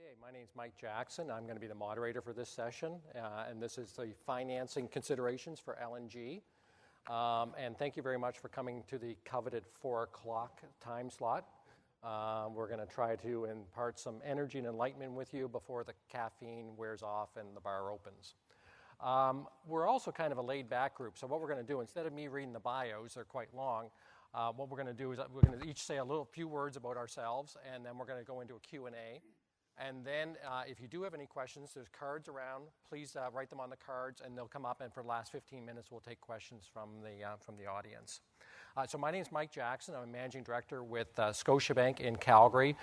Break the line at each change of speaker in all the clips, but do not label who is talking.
Okay, my name is Mike Jackson. I'm going to be the moderator for this session, and this is the financing considerations for LNG. And thank you very much for coming to the coveted 4 o'clock time slot. We're going to try to impart some energy and enlightenment with you before the caffeine wears off and the bar opens. We're also kind of a laid-back group, so what we're going to do, instead of me reading the bios, they're quite long, what we're going to do is we're going to each say a few words about ourselves, and then we're going to go into a Q&A. And then if you do have any questions, there's cards around. Please write them on the cards, and they'll come up, and for the last 15 minutes, we'll take questions from the audience. So my name is Mike Jackson. I'm a managing director with Scotiabank in Calgary.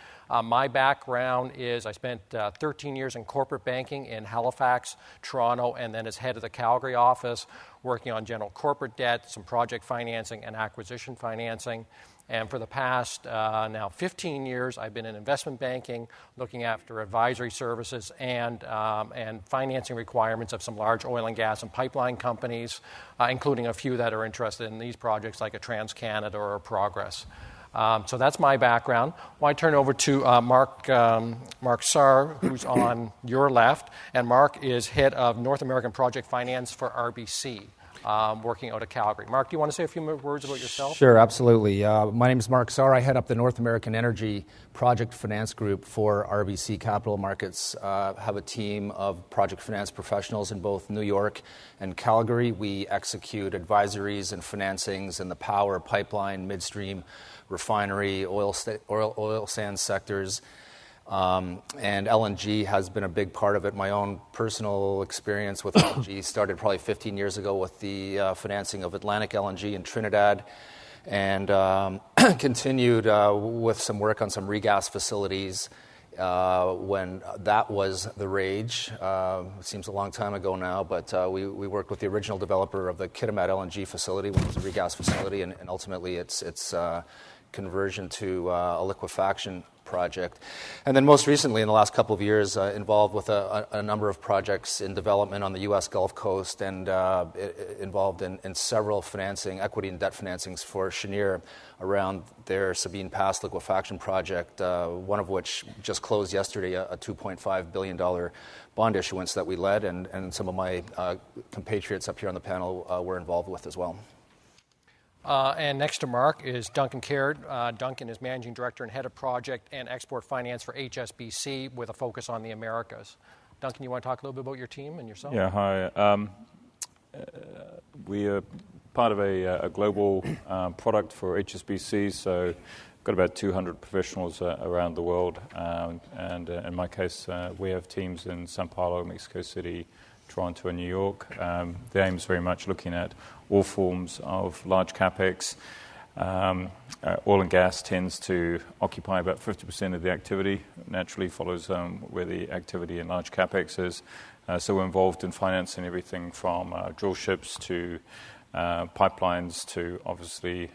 My background is I spent 13 years in corporate banking in Halifax, Toronto, and then as head of the Calgary office, working on general corporate debt, some project financing, and acquisition financing. And for the past now 15 years, I've been in investment banking, looking after advisory services and financing requirements of some large oil and gas and pipeline companies, including a few that are interested in these projects like a TransCanada or a Progress. So that's my background. Well, I turn over to Mark SAR, who's on your left, and Mark is head of North American Project Finance for RBC. Working out of Calgary. Mark, do you want to say a few more words about yourself?
Sure, absolutely. My name is Mark SAR. I head up the North American Energy Project Finance Group for RBC Capital Markets. Have a team of project finance professionals in both New York and Calgary. We execute advisories and financings in the power, pipeline, midstream, refinery, oil sands sectors. And LNG has been a big part of it. My own personal experience with LNG started probably 15 years ago with the financing of Atlantic LNG in Trinidad, and continued with some work on some regas facilities when that was the rage. It seems a long time ago now, but we worked with the original developer of the Kitimat LNG facility, which was a regas facility, and ultimately its conversion to a liquefaction project. And then most recently, in the last couple of years, involved with a number of projects in development on the U.S. Gulf Coast, and involved in several financing, equity and debt financings for Cheniere around their Sabine Pass liquefaction project, one of which just closed yesterday, a $2.5 billion bond issuance that we led, and some of my compatriots up here on the panel were involved with as well.
And next to Mark is Duncan Caird. Duncan is Managing Director and Head of Project and Export Finance for HSBC with a focus on the Americas. Duncan, you want to talk a little bit about your team and yourself?
Yeah, hi. We are part of a global product for HSBC, so we've got about 200 professionals around the world. And in my case, we have teams in Sao Paulo, Mexico City, Toronto and New York. The aim is very much looking at all forms of large capex. Oil and gas tends to occupy about 50% of the activity, naturally follows where the activity in large capex is. So we're involved in financing everything from drill ships to pipelines to, obviously,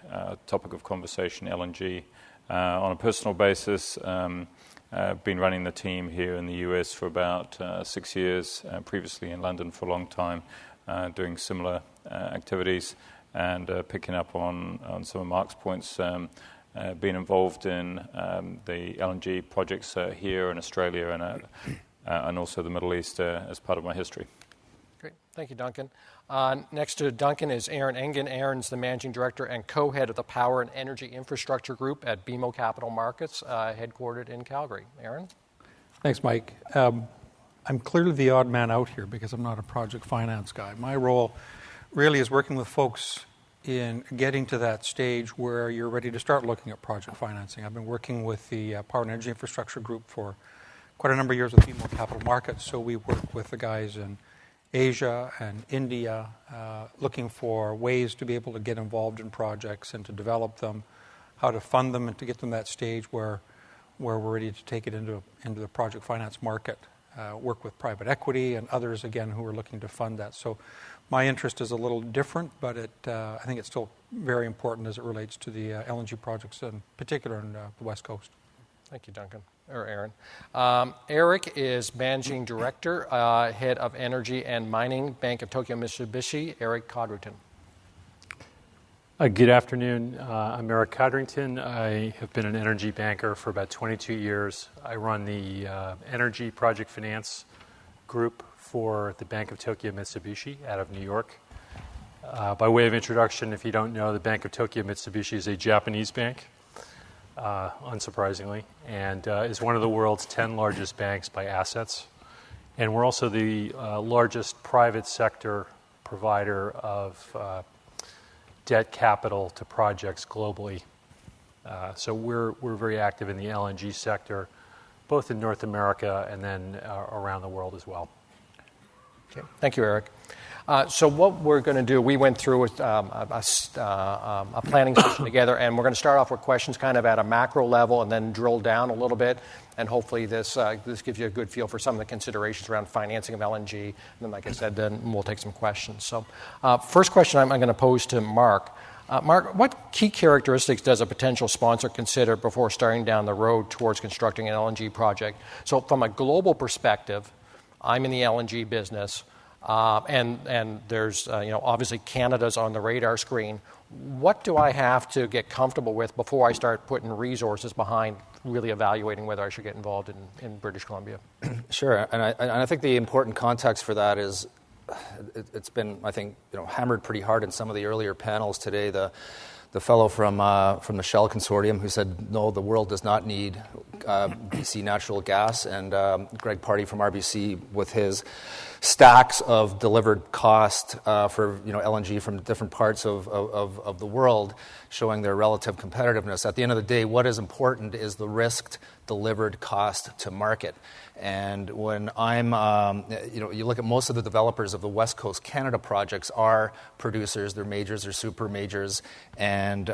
topic of conversation, LNG. On a personal basis, I've been running the team here in the US for about 6 years, previously in London for a long time, doing similar activities and picking up on some of Mark's points, being involved in the LNG projects here in Australia and also the Middle East as part of my history.
Great. Thank you, Duncan. Next to Duncan is Aaron Engen. Aaron's the Managing Director and co-head of the Power and Energy Infrastructure Group at BMO Capital Markets, headquartered in Calgary. Aaron?
Thanks, Mike. I'm clearly the odd man out here because I'm not a project finance guy. My role really is working with folks in getting to that stage where you're ready to start looking at project financing. I've been working with the Power and Energy Infrastructure Group for quite a number of years with BMO Capital Markets, so we work with the guys in Asia and India, looking for ways to be able to get involved in projects and to develop them, how to fund them and to get them to that stage where we're ready to take it into the project finance market, work with private equity and others, again, who are looking to fund that. So my interest is a little different, but I think it's still very important as it relates to the LNG projects, in particular in the West Coast.
Thank you, Duncan. Or Aaron. Eric is Managing Director, Head of Energy and Mining, Bank of Tokyo Mitsubishi, Eric Codrington.
Good afternoon. I'm Eric Codrington. I have been an energy banker for about 22 years. I run the energy project finance group for the Bank of Tokyo Mitsubishi out of New York. By way of introduction, if you don't know, the Bank of Tokyo Mitsubishi is a Japanese bank, unsurprisingly, and is one of the world's 10 largest banks by assets. And we're also the largest private sector provider of debt capital to projects globally. So we're very active in the LNG sector, both in North America and then around the world as well.
Okay. Thank you, Eric. So what we're going to do, we went through a planning session together, and we're going to start off with questions kind of at a macro level and then drill down a little bit, and hopefully this gives you a good feel for some of the considerations around financing of LNG. And then, like I said, then we'll take some questions. So first question I'm going to pose to Mark. Mark, what key characteristics does a potential sponsor consider before starting down the road towards constructing an LNG project? So from a global perspective, I'm in the LNG business. And there's, obviously Canada's on the radar screen. What do I have to get comfortable with before I start putting resources behind really evaluating whether I should get involved in British Columbia?
Sure, and I think the important context for that is it's been, I think, hammered pretty hard in some of the earlier panels today. The fellow from the Shell Consortium who said, no, the world does not need BC natural gas, and Greg Party from RBC with his stacks of delivered cost for LNG from different parts of the world, showing their relative competitiveness. At the end of the day, what is important is the risked delivered cost to market. And when I'm, you look at most of the developers of the West Coast Canada projects are producers, they're majors, they're super majors, and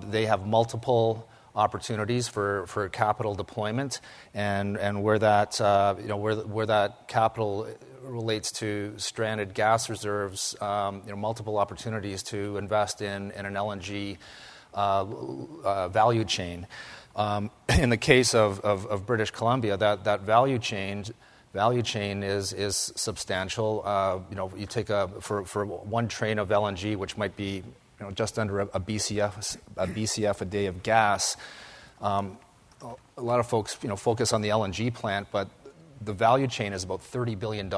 they have multiple opportunities for capital deployment, and where that where that capital relates to stranded gas reserves, multiple opportunities to invest in an LNG value chain. In the case of British Columbia, that value chain is substantial. You take for one train of LNG, which might be just under a BCF a day of gas. A lot of folks focus on the LNG plant, but the value chain is about $30 billion,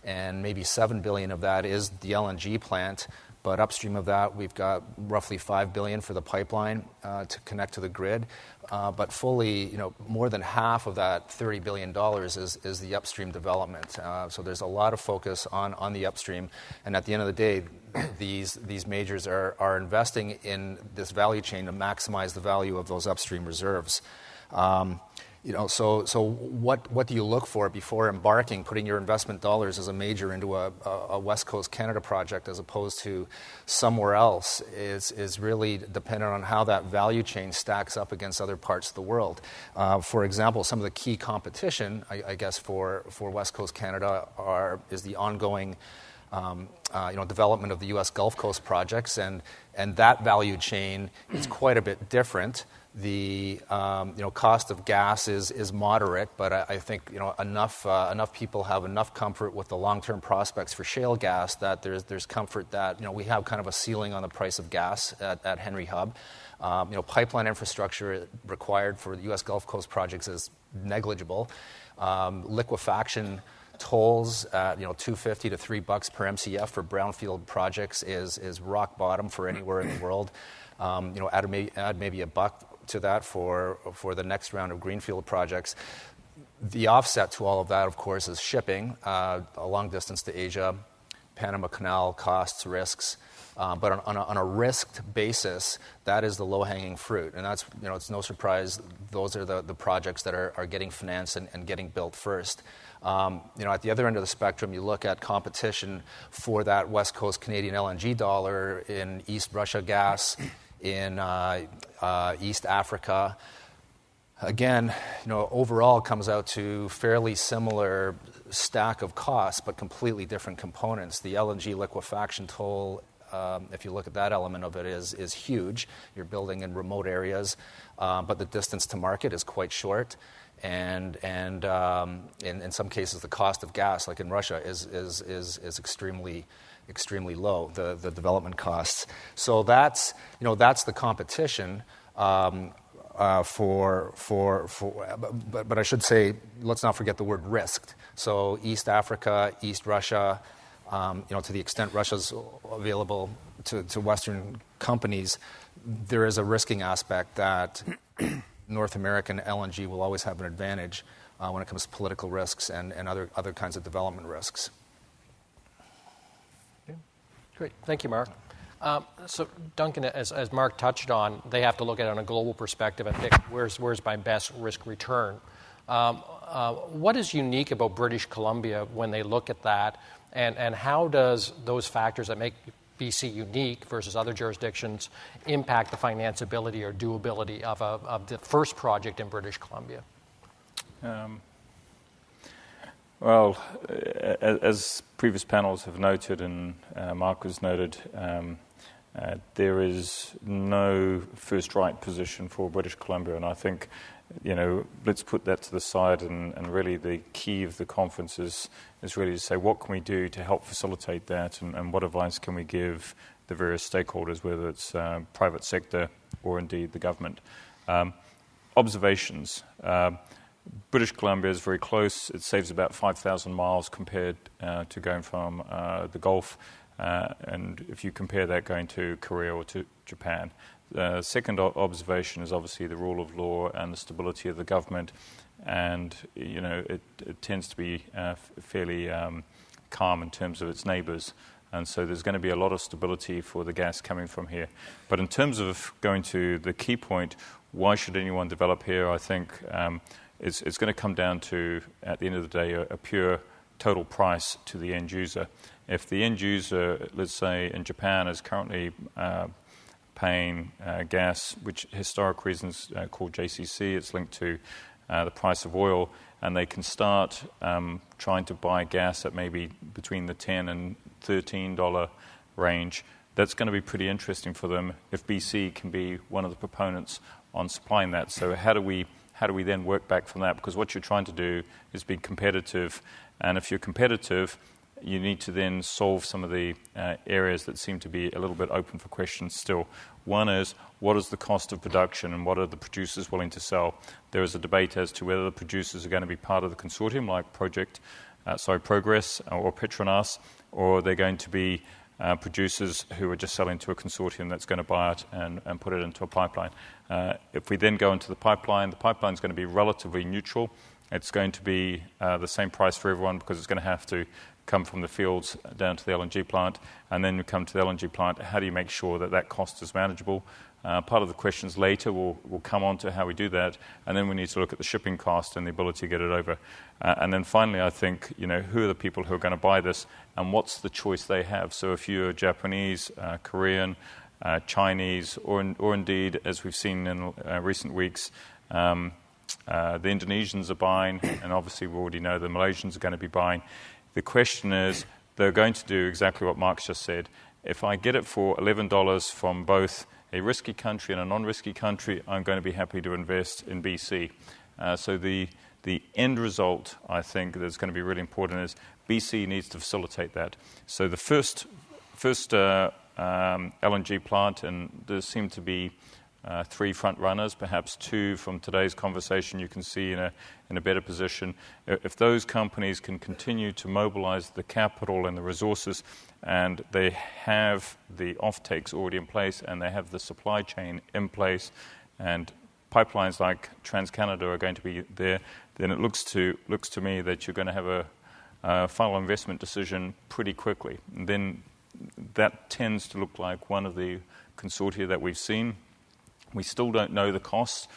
and maybe $7 billion of that is the LNG plant. But upstream of that, we've got roughly $5 billion for the pipeline to connect to the grid. But fully, more than half of that $30 billion is the upstream development. So there's a lot of focus on the upstream. And at the end of the day, these majors are investing in this value chain to maximize the value of those upstream reserves. So what do you look for before embarking, putting your investment dollars as a major into a West Coast Canada project as opposed to somewhere else is really dependent on how that value chain stacks up against other parts of the world. For example, some of the key competition, I guess, for West Coast Canada is the ongoing development of the U.S. Gulf Coast projects, and that value chain is quite a bit different. The cost of gas is moderate, but I think enough people have enough comfort with the long-term prospects for shale gas that there's comfort that we have kind of a ceiling on the price of gas at Henry Hub. Pipeline infrastructure required for the U.S. Gulf Coast projects is negligible. Liquefaction tolls at $2.50 to $3 per MCF for brownfield projects is rock bottom for anywhere in the world. Add maybe $1 to that for the next round of greenfield projects. The offset to all of that, of course, is shipping a long distance to Asia, Panama Canal costs, risks. But on a risked basis, that is the low-hanging fruit. And that's, it's no surprise those are the projects that are getting financed and getting built first. At the other end of the spectrum, you look at competition for that West Coast Canadian LNG dollar in East Russia gas, in East Africa. Again, overall comes out to fairly similar stack of costs, but completely different components. The LNG liquefaction toll if you look at that element of it, is huge. You're building in remote areas, but the distance to market is quite short. And in some cases, the cost of gas, like in Russia, is extremely low. The development costs. So that's the competition. But I should say, let's not forget the word risked. So East Africa, East Russia, to the extent Russia's available to Western companies, there is a risking aspect that North American LNG will always have an advantage when it comes to political risks and other kinds of development risks.
Okay. Great. Thank you, Mark. So, Duncan, as Mark touched on, they have to look at it on a global perspective and think, where's my best risk return? What is unique about British Columbia when they look at that, and how does those factors that make BC unique versus other jurisdictions impact the financeability or doability of the first project in British Columbia?
Well, as previous panels have noted and Mark has noted, there is no first right position for British Columbia, and I think, let's put that to the side, and really the key of the conference is really to say, what can we do to help facilitate that, and what advice can we give the various stakeholders, whether it's private sector or indeed the government. Observations. British Columbia is very close. It saves about 5,000 miles compared to going from the Gulf, and if you compare that going to Korea or to Japan. The second observation is obviously the rule of law and the stability of the government, and it tends to be fairly calm in terms of its neighbours, and so there's going to be a lot of stability for the gas coming from here. But in terms of going to the key point, why should anyone develop here? I think it's going to come down to, at the end of the day, a pure total price to the end user. If the end user, let's say in Japan, is currently paying gas, which historic reasons called JCC, it's linked to the price of oil, and they can start trying to buy gas at maybe between the $10 and $13 range, that's going to be pretty interesting for them if BC can be one of the proponents on supplying that. So how do we then work back from that? Because what you're trying to do is be competitive, and if you're competitive, you need to then solve some of the areas that seem to be a little bit open for questions still. One is, what is the cost of production and what are the producers willing to sell? There is a debate as to whether the producers are going to be part of the consortium like Progress or Petronas, or they're going to be producers who are just selling to a consortium that's going to buy it and put it into a pipeline. If we then go into the pipeline is going to be relatively neutral. It's going to be the same price for everyone because it's going to have to come from the fields down to the LNG plant, and then you come to the LNG plant. How do you make sure that cost is manageable? Part of the questions later will come on to how we do that, and then we need to look at the shipping cost and the ability to get it over. And then finally, I think, who are the people who are going to buy this, and what's the choice they have? So if you're Japanese, Korean, Chinese, or indeed, as we've seen in recent weeks, the Indonesians are buying, and obviously we already know the Malaysians are going to be buying. The question is, they're going to do exactly what Mark's just said. If I get it for $11 from both a risky country and a non-risky country, I'm going to be happy to invest in BC. So the end result, I think, that's going to be really important is BC needs to facilitate that. So the first LNG plant, and there seem to be 3 front runners, perhaps 2 from today's conversation you can see in a better position. If those companies can continue to mobilize the capital and the resources, and they have the offtakes already in place, and they have the supply chain in place, and pipelines like TransCanada are going to be there, then it looks to me that you're going to have a final investment decision pretty quickly. And then that tends to look like one of the consortia that we've seen. We still don't know the costs.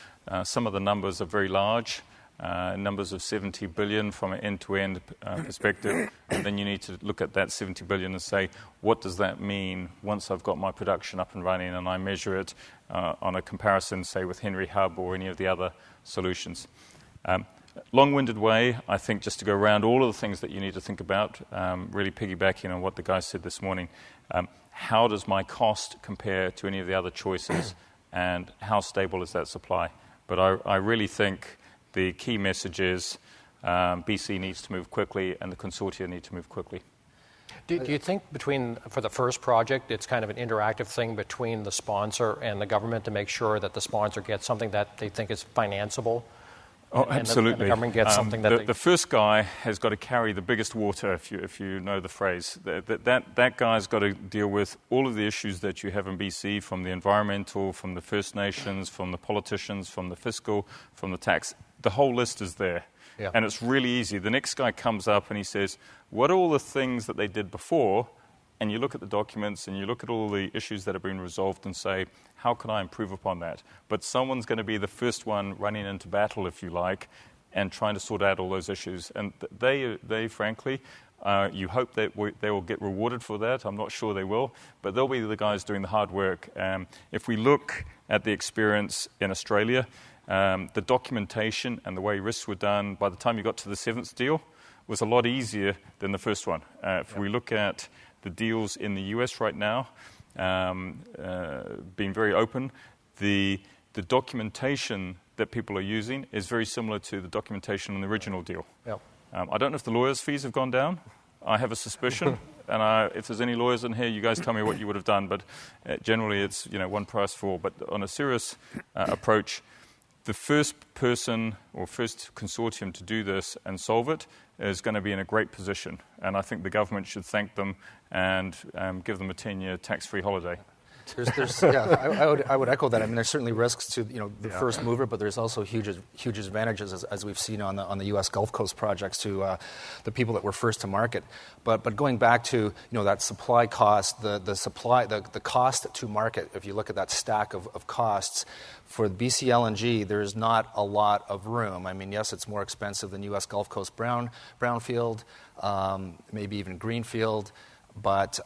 Some of the numbers are very large, numbers of 70 billion from an end-to-end perspective. And then you need to look at that 70 billion and say, what does that mean once I've got my production up and running, and I measure it on a comparison, say, with Henry Hub or any of the other solutions. long-winded way, I think, just to go around all of the things that you need to think about, really piggybacking on what the guy said this morning. How does my cost compare to any of the other choices, and how stable is that supply? But I really think the key message is BC needs to move quickly and the consortia need to move quickly.
Do you think for the first project, it's kind of an interactive thing between the sponsor and the government to make sure that the sponsor gets something that they think is financeable?
Oh, absolutely.
And the government gets something that
the first guy has got to carry the biggest water, if you know the phrase. That guy's got to deal with all of the issues that you have in BC, from the environmental, from the First Nations, from the politicians, from the fiscal, from the tax. The whole list is there.
Yeah.
And it's really easy. The next guy comes up and he says, what are all the things that they did before? And you look at the documents and you look at all the issues that have been resolved and say, how can I improve upon that? But someone's going to be the first one running into battle, if you like, and trying to sort out all those issues. And they frankly, you hope that they will get rewarded for that. I'm not sure they will, but they'll be the guys doing the hard work. If we look at the experience in Australia, the documentation and the way risks were done by the time you got to the seventh deal was a lot easier than the first one. If we look at the deals in the US right now, being very open, the documentation that people are using is very similar to the documentation on the original deal.
Yep.
I don't know if the lawyers' fees have gone down. I have a suspicion, and if there's any lawyers in here, you guys tell me what you would have done. But generally, it's one price for all. But on a serious approach, the first person or first consortium to do this and solve it is going to be in a great position. And I think the government should thank them and give them a 10-year tax-free holiday.
I would echo that. I mean, there's certainly risks to the first mover, but there's also huge advantages, as we've seen on the U.S. Gulf Coast projects, to the people that were first to market. But going back to that supply cost, the cost to market. If you look at that stack of costs for the BC LNG, there's not a lot of room. I mean, yes, it's more expensive than U.S. Gulf Coast brownfield, maybe even greenfield. But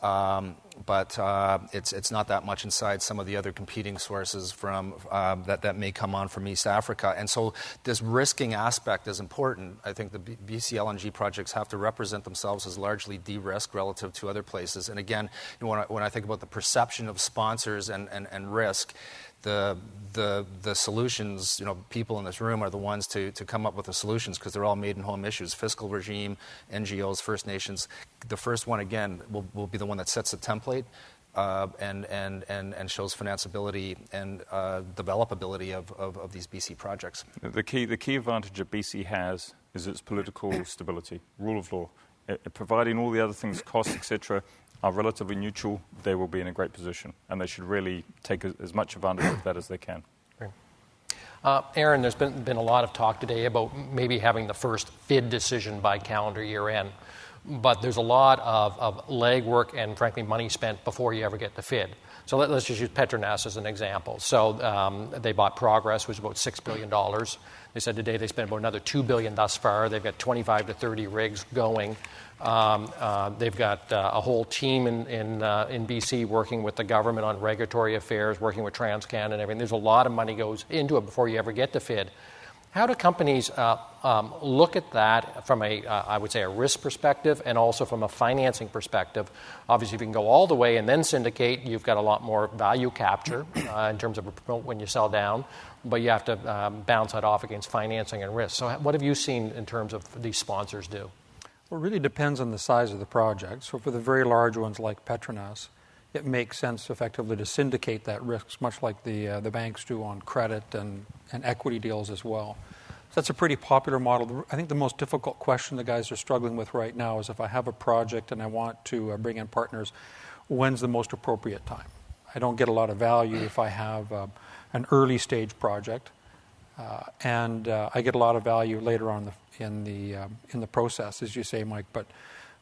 it's not that much inside some of the other competing sources from that may come on from East Africa. And so this risking aspect is important. I think the BC LNG projects have to represent themselves as largely de-risked relative to other places. And again, when I think about the perception of sponsors and risk, the solutions, people in this room are the ones to come up with the solutions, because they're all made-in-home issues: fiscal regime, NGOs, First Nations. The first one, again, will be the one that sets the template and shows financeability and developability of these BC projects.
The key advantage that BC has is its political stability, rule of law. Providing all the other things, costs, etc., are relatively neutral, they will be in a great position, and they should really take as much advantage of that as they can.
Aaron, there's been a lot of talk today about maybe having the first FID decision by calendar year end, but there's a lot of legwork and, frankly, money spent before you ever get to FID. So let's just use Petronas as an example. So they bought Progress, which was about $6 billion. They said today they spent about another $2 billion thus far. They've got 25 to 30 rigs going. They've got a whole team in BC working with the government on regulatory affairs, working with TransCan and everything. There's a lot of money goes into it before you ever get to FID. How do companies look at that from I would say, a risk perspective and also from a financing perspective? Obviously, if you can go all the way and then syndicate, you've got a lot more value capture in terms of when you sell down, but you have to bounce that off against financing and risk. So what have you seen in terms of these sponsors do?
Well, it really depends on the size of the project. So for the very large ones like Petronas, it makes sense effectively to syndicate that risk, much like the banks do on credit and equity deals as well. So that's a pretty popular model. I think the most difficult question the guys are struggling with right now is, if I have a project and I want to bring in partners, when's the most appropriate time? I don't get a lot of value if I have an early stage project, and I get a lot of value later on in the process, as you say, Mike. But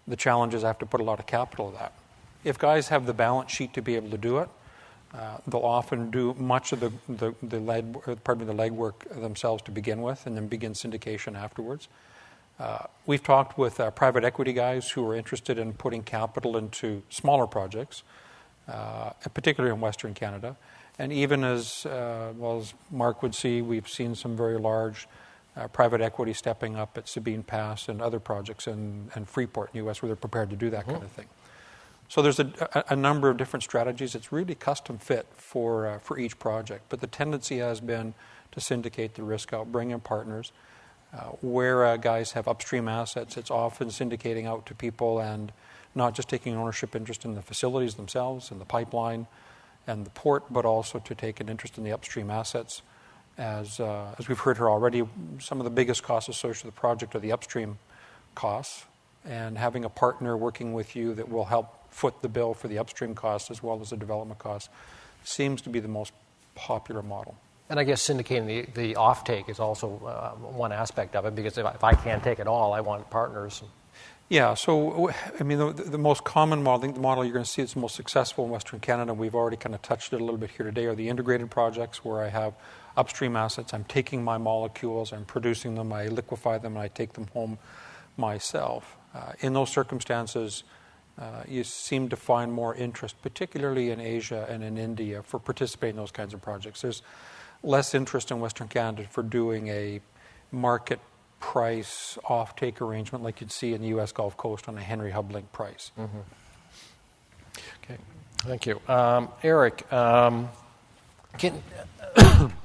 the challenge is I have to put a lot of capital to that. If guys have the balance sheet to be able to do it, they'll often do much of the legwork themselves to begin with, and then begin syndication afterwards. We've talked with private equity guys who are interested in putting capital into smaller projects, particularly in Western Canada. And even as Mark would see, we've seen some very large private equity stepping up at Sabine Pass and other projects and Freeport in the U.S. where they're prepared to do that kind of thing. So there's a number of different strategies. It's really custom fit for each project. But the tendency has been to syndicate the risk out, bring in partners. Where guys have upstream assets, it's often syndicating out to people and not just taking ownership interest in the facilities themselves and the pipeline and the port, but also to take an interest in the upstream assets. As we've heard here already, some of the biggest costs associated with the project are the upstream costs, and having a partner working with you that will help foot the bill for the upstream costs as well as the development costs seems to be the most popular model.
And I guess syndicating the offtake is also one aspect of it, because if I can't take it all, I want partners.
Yeah, so I mean, the most common model, I think the model you're going to see that's most successful in Western Canada, we've already kind of touched it a little bit here today, are the integrated projects where I have upstream assets. I'm taking my molecules, I'm producing them, I liquefy them, and I take them home myself. In those circumstances, you seem to find more interest, particularly in Asia and in India, for participating in those kinds of projects. There's less interest in Western Canada for doing a market price offtake arrangement like you'd see in the U.S. Gulf Coast on a Henry Hub link price.
Mm-hmm. Okay, thank you. Eric,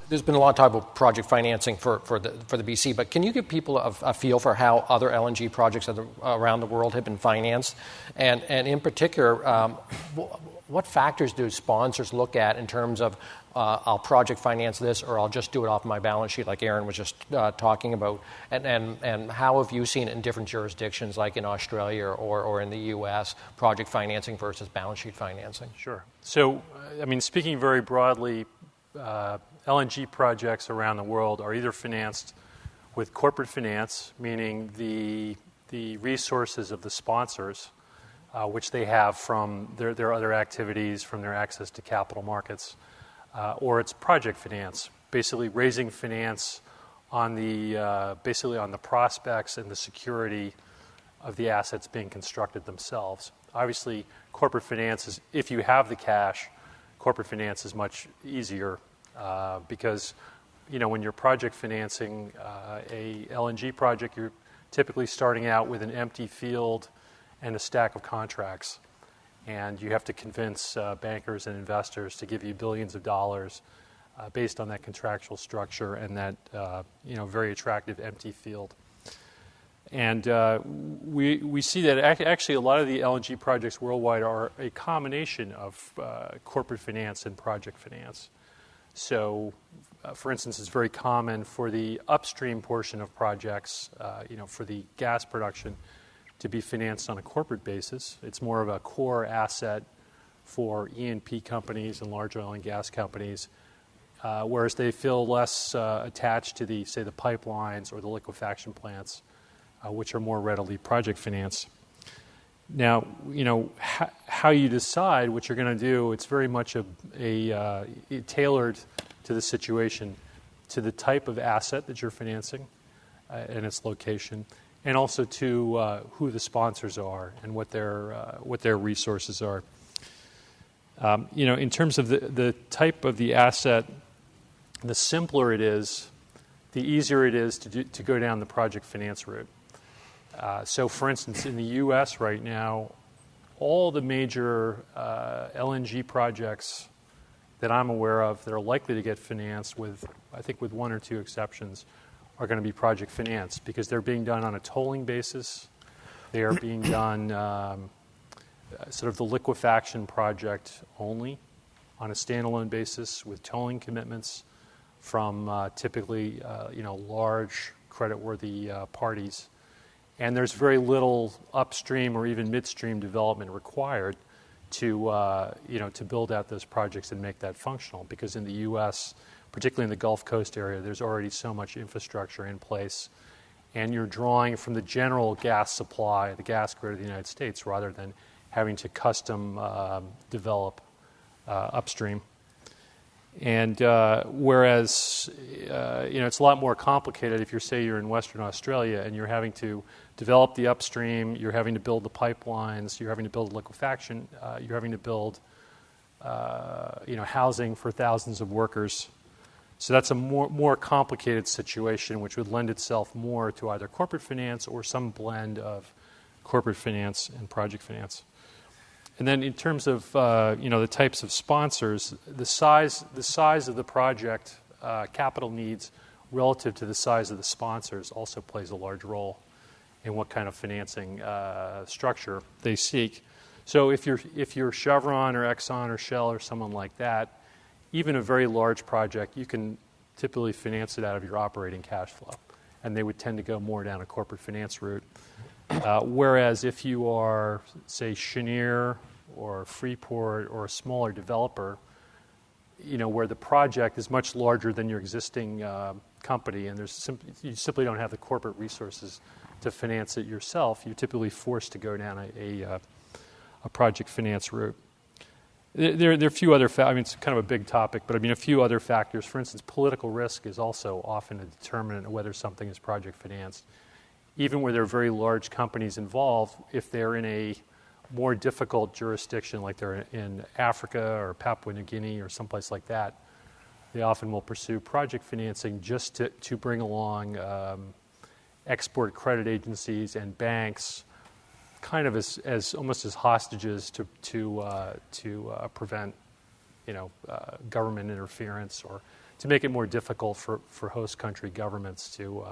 there's been a lot of talk about project financing for the BC, but can you give people a feel for how other LNG projects around the world have been financed? And in particular, what factors do sponsors look at in terms of I'll project finance this, or I'll just do it off my balance sheet like Aaron was just talking about? And how have you seen it in different jurisdictions like in Australia or in the U.S., project financing versus balance sheet financing?
Sure. So, I mean, speaking very broadly, LNG projects around the world are either financed with corporate finance, meaning the resources of the sponsors, which they have from their other activities, from their access to capital markets, or it's project finance, basically raising finance on basically on the prospects and the security of the assets being constructed themselves. Obviously, corporate finance is, if you have the cash, corporate finance is much easier because, you know, when you're project financing a LNG project, you're typically starting out with an empty field and a stack of contracts. And you have to convince bankers and investors to give you billions of dollars based on that contractual structure and that very attractive empty field. And we see that actually a lot of the LNG projects worldwide are a combination of corporate finance and project finance. So, for instance, it's very common for the upstream portion of projects, for the gas production, to be financed on a corporate basis. It's more of a core asset for E&P companies and large oil and gas companies, whereas they feel less attached to the pipelines or the liquefaction plants, which are more readily project finance. Now, how you decide what you're going to do, it's very much a tailored to the situation, to the type of asset that you're financing and its location, and also to who the sponsors are and what their resources are. In terms of the type of the asset, the simpler it is, the easier it is to go down the project finance route. So, for instance, in the U.S. right now, all the major LNG projects that I'm aware of that are likely to get financed, with one or two exceptions, are going to be project finance because they're being done on a tolling basis. They are being done sort of the liquefaction project only on a standalone basis with tolling commitments from typically large creditworthy parties. And there's very little upstream or even midstream development required to build out those projects and make that functional, because in the U.S., particularly in the Gulf Coast area, there's already so much infrastructure in place, and you're drawing from the general gas supply, the gas grid of the United States, rather than having to custom develop upstream. And whereas it's a lot more complicated if you're in Western Australia and you're having to develop the upstream, you're having to build the pipelines, you're having to build liquefaction, you're having to build housing for thousands of workers. So that's a more complicated situation, which would lend itself more to either corporate finance or some blend of corporate finance and project finance. And then in terms of the types of sponsors, the size of the project, capital needs relative to the size of the sponsors also plays a large role in what kind of financing structure they seek. So if you're Chevron or Exxon or Shell or someone like that, even a very large project, you can typically finance it out of your operating cash flow, and they would tend to go more down a corporate finance route. Whereas if you are, say, Cheniere or Freeport or a smaller developer, where the project is much larger than your existing company, and you simply don't have the corporate resources to finance it yourself, you're typically forced to go down a project finance route. There are a few other it's kind of a big topic, but a few other factors. For instance, political risk is also often a determinant of whether something is project financed. Even where there are very large companies involved, if they're in a more difficult jurisdiction, like they're in Africa or Papua New Guinea or someplace like that, they often will pursue project financing just to bring along export credit agencies and banks, kind of as almost as hostages to prevent government interference, or to make it more difficult for host country governments to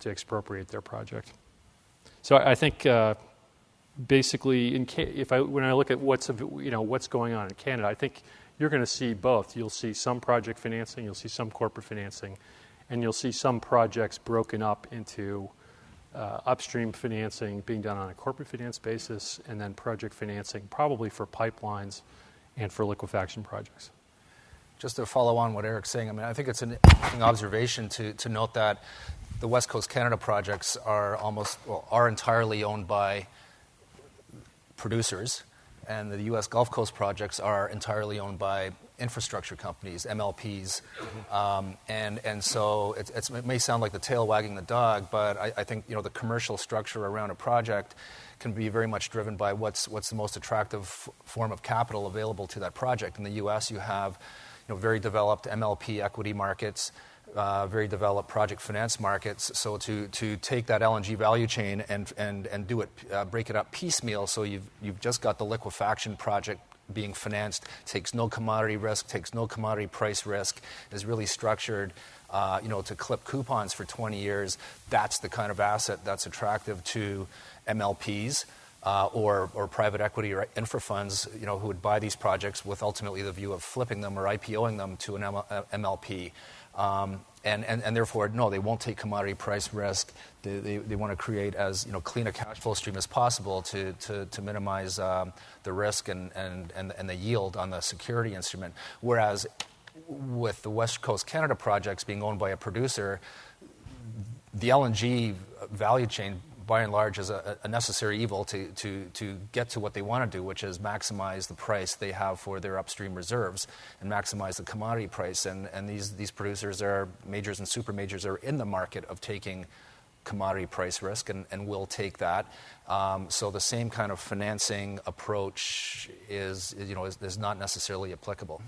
expropriate their project. So I think basically, when I look at what's going on in Canada, I think you're going to see both. You'll see some project financing, you'll see some corporate financing, and you'll see some projects broken up into upstream financing being done on a corporate finance basis, and then project financing probably for pipelines and for liquefaction projects.
Just to follow on what Eric's saying, I think it's an interesting observation to note that the West Coast Canada projects are entirely owned by producers, and the U.S. Gulf Coast projects are entirely owned by infrastructure companies, MLPs. And so it may sound like the tail wagging the dog, but I think the commercial structure around a project can be very much driven by what's the most attractive form of capital available to that project. In the U.S., you have very developed MLP equity markets, very developed project finance markets. So to take that LNG value chain and do it, break it up piecemeal, so you've just got the liquefaction project being financed, takes no commodity risk, takes no commodity price risk, is really structured to clip coupons for 20 years. That's the kind of asset that's attractive to MLPs or private equity or infra funds, who would buy these projects with ultimately the view of flipping them or IPOing them to an MLP. And therefore, no, they won't take commodity price risk. They want to create as clean a cash flow stream as possible to minimize the risk and the yield on the security instrument. Whereas with the West Coast Canada projects being owned by a producer, the LNG value chain, by and large, is a necessary evil to get to what they want to do, which is maximize the price they have for their upstream reserves and maximize the commodity price. And these producers, majors and super majors, are in the market of taking commodity price risk and will take that. So the same kind of financing approach is not necessarily applicable.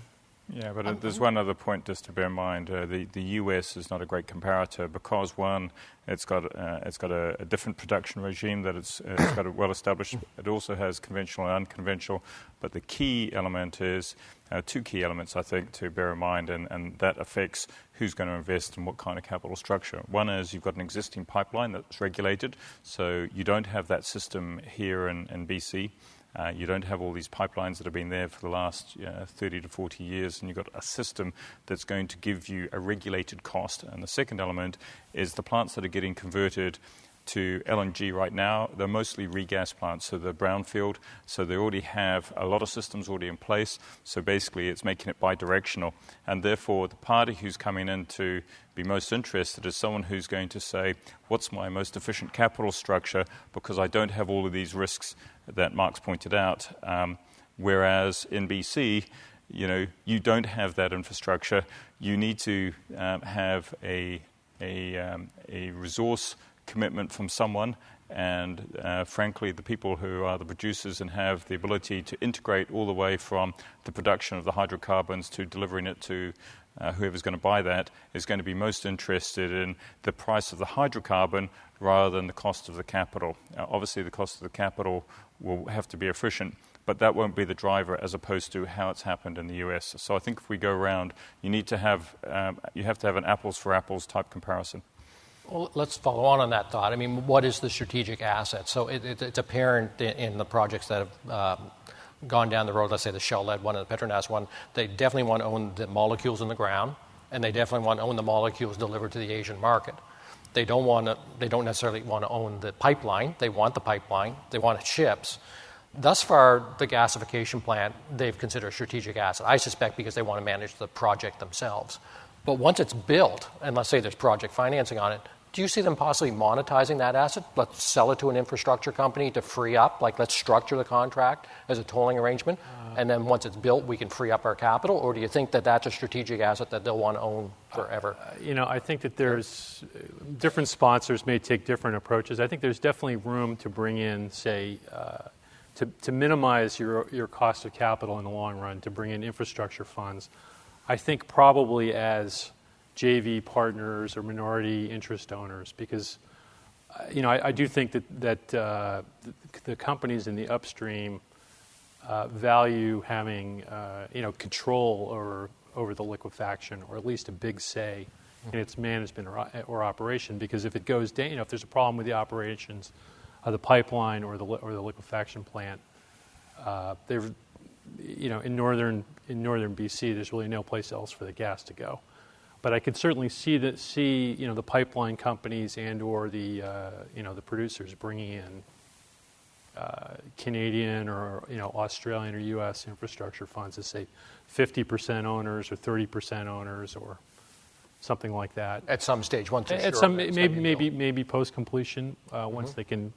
Yeah, but there's one other point just to bear in mind. The US is not a great comparator because, one, it's got a different production regime that it's got a well established. It also has conventional and unconventional. But the key element is two key elements, I think, to bear in mind, and that affects who's going to invest in what kind of capital structure. One is you've got an existing pipeline that's regulated, so you don't have that system here in BC. You don't have all these pipelines that have been there for the last 30 to 40 years, and you've got a system that's going to give you a regulated cost. And the second element is the plants that are getting converted to LNG right now, they're mostly regas plants, so they're brownfield, so they already have a lot of systems already in place. So basically it's making it bidirectional, and therefore the party who's coming in to be most interested is someone who's going to say, what's my most efficient capital structure, because I don't have all of these risks that Mark's pointed out. Whereas in BC, you don't have that infrastructure. You need to have a resource commitment from someone, And frankly, the people who are the producers and have the ability to integrate all the way from the production of the hydrocarbons to delivering it to whoever's going to buy that is going to be most interested in the price of the hydrocarbon rather than the cost of the capital. Obviously, the cost of the capital will have to be efficient, but that won't be the driver as opposed to how it's happened in the US. So I think if we go around, you have to have an apples for apples type comparison.
Well, let's follow on that thought. I mean, what is the strategic asset? So it's apparent in the projects that have gone down the road, let's say the Shell-led one and the Petronas one, they definitely want to own the molecules in the ground, and they definitely want to own the molecules delivered to the Asian market. They don't necessarily want to own the pipeline. They want the pipeline. They want ships. Thus far, the gasification plant, they've considered a strategic asset, I suspect because they want to manage the project themselves. But once it's built, and let's say there's project financing on it, do you see them possibly monetizing that asset? Let's sell it to an infrastructure company to free up, like let's structure the contract as a tolling arrangement, and then once it's built, we can free up our capital? Or do you think that that's a strategic asset that they'll want to own forever?
I think that there's different sponsors may take different approaches. I think there's definitely room to bring in, say, to minimize your cost of capital in the long run, to bring in infrastructure funds. I think probably as JV partners or minority interest owners, because I do think that the companies in the upstream value having control over the liquefaction, or at least a big say in its management or operation. Because if it goes down, if there's a problem with the operations of the pipeline or the liquefaction plant, in northern BC, there's really no place else for the gas to go. But I could certainly see the pipeline companies and or the producers bringing in Canadian or Australian or U.S. infrastructure funds as, say, 50% owners or 30% owners or something like that.
At some stage, once they're
maybe post completion, once they can.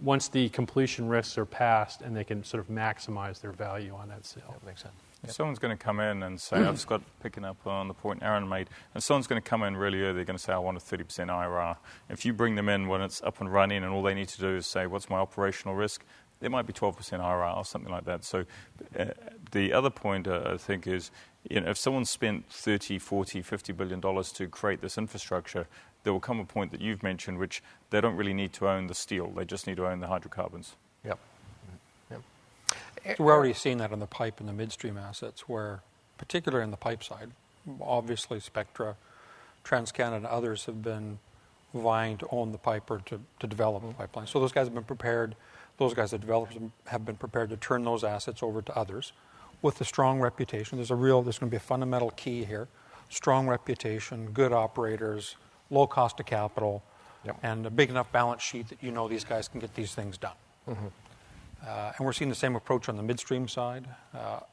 Once the completion risks are passed and they can sort of maximize their value on that sale.
That makes sense.
If someone's going to come in and say, I've just got picking up on the point Aaron made, and someone's going to come in really early, they're going to say, I want a 30% IRR. If you bring them in when it's up and running and all they need to do is say, what's my operational risk? There might be 12% IRR or something like that. So the other point, I think, is if someone spent $30, $40, $50 billion to create this infrastructure, there will come a point that you've mentioned, which they don't really need to own the steel. They just need to own the hydrocarbons.
Yep.
So we're already seeing that on the pipe and the midstream assets, where, particularly on the pipe side, obviously Spectra, TransCanada, and others have been vying to own the pipe or to develop a pipeline. So those guys have been prepared. Those guys, the developers, have been prepared to turn those assets over to others with a strong reputation. There's going to be a fundamental key here: strong reputation, good operators, low cost of capital, and a big enough balance sheet that these guys can get these things done. Mm-hmm. And we're seeing the same approach on the midstream side.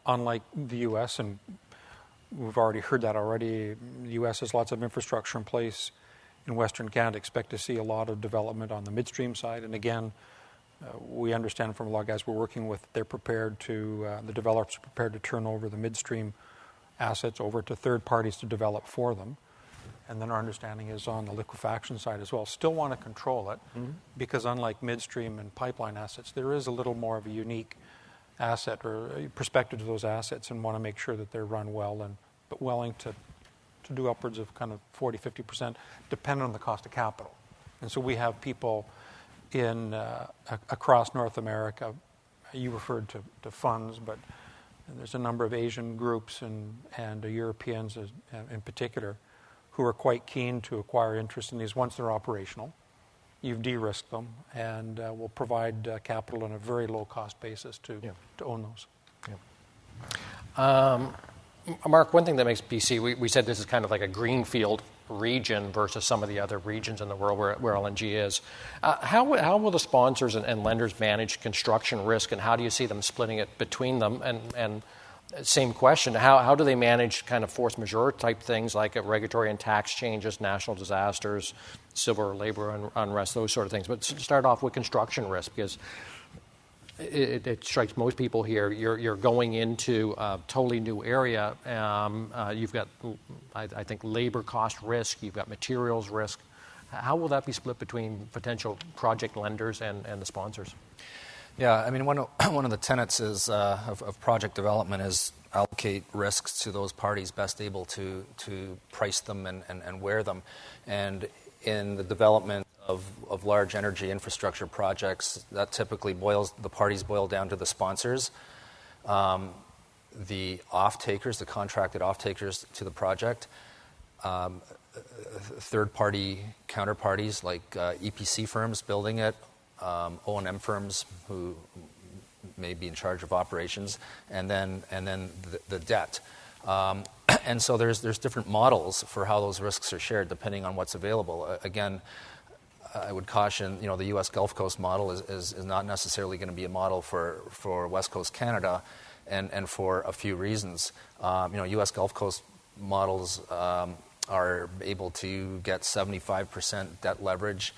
Unlike the U.S., and we've already heard that already, the U.S. has lots of infrastructure in place. In Western Canada, expect to see a lot of development on the midstream side. And again, we understand from a lot of guys we're working with, they're prepared to, the developers are prepared to turn over the midstream assets over to third parties to develop for them. And then our understanding is on the liquefaction side as well. Still want to control it, because unlike midstream and pipeline assets, there is a little more of a unique asset or perspective to those assets, and want to make sure that they're run well, but willing to do upwards of kind of 40, 50%, depending on the cost of capital. And so we have people in across North America. You referred to funds, but there's a number of Asian groups and Europeans in particular who are quite keen to acquire interest in these once they're operational. You've de-risked them, and will provide capital on a very low-cost basis to own those.
Yeah. Mark, one thing that makes BC, we said this is kind of like a greenfield region versus some of the other regions in the world where LNG is. How will the sponsors and lenders manage construction risk, and how do you see them splitting it between them? And same question, how do they manage kind of force majeure type things like regulatory and tax changes, national disasters, civil or labor unrest, those sort of things? But start off with construction risk, because it strikes most people here. You're going into a totally new area. You've got, I think, labor cost risk. You've got materials risk. How will that be split between potential project lenders and the sponsors?
Yeah, I mean, one of the tenets is of project development is allocate risks to those parties best able to price them and wear them. And in the development of large energy infrastructure projects, that typically the parties boil down to the sponsors, the off-takers, the contracted off-takers to the project, third-party counterparties like EPC firms building it, O&M firms who may be in charge of operations, and then the debt. And so there's different models for how those risks are shared depending on what's available. Again, I would caution, the U.S. Gulf Coast model is not necessarily going to be a model for West Coast Canada, and for a few reasons. U.S. Gulf Coast models are able to get 75% debt leverage,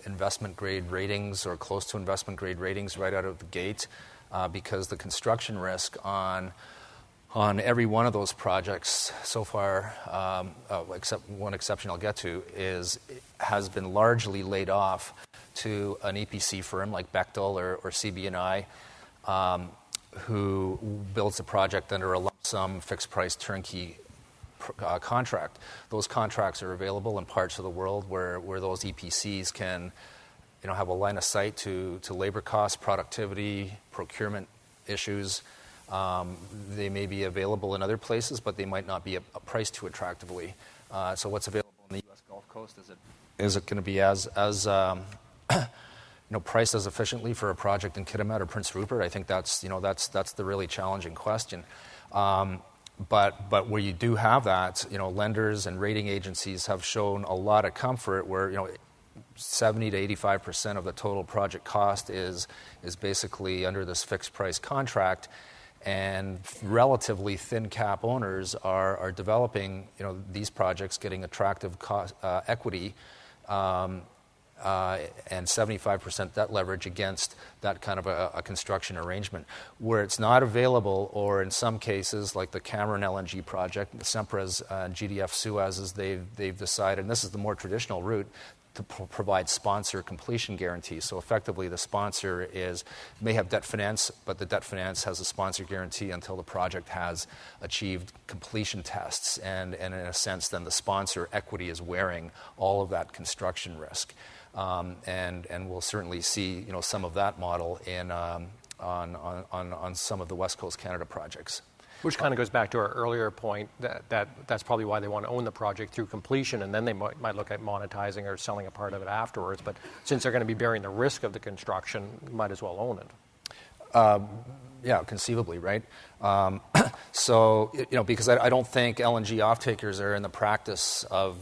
investment grade ratings or close to investment grade ratings right out of the gate, because the construction risk on every one of those projects so far, except one exception I'll get to, has been largely laid off to an EPC firm like Bechtel or CB&I, who builds a project under a lump sum fixed price turnkey contract. Those contracts are available in parts of the world where those EPCs can have a line of sight to labor costs, productivity, procurement issues. They may be available in other places, but they might not be priced too attractively. So what's available in the U.S. Gulf Coast, is it going to be as priced as efficiently for a project in Kitimat or Prince Rupert? I think that's the really challenging question. But where you do have that, lenders and rating agencies have shown a lot of comfort where 70 to 85% of the total project cost is basically under this fixed price contract, and relatively thin cap owners are developing these projects, getting attractive cost, equity, and 75% debt leverage against that kind of a construction arrangement. Where it's not available, or in some cases like the Cameron LNG project, the Sempra's GDF Suez's, they've decided, and this is the more traditional route, to provide sponsor completion guarantees. So effectively the sponsor may have debt finance, but the debt finance has a sponsor guarantee until the project has achieved completion tests, and in a sense then the sponsor equity is wearing all of that construction risk. And we'll certainly see some of that model on some of the West Coast Canada projects.
Which kind of goes back to our earlier point that's probably why they want to own the project through completion, and then they might look at monetizing or selling a part of it afterwards. But since they're going to be bearing the risk of the construction, you might as well own it.
Yeah, conceivably, right? So, because I don't think LNG off-takers are in the practice of,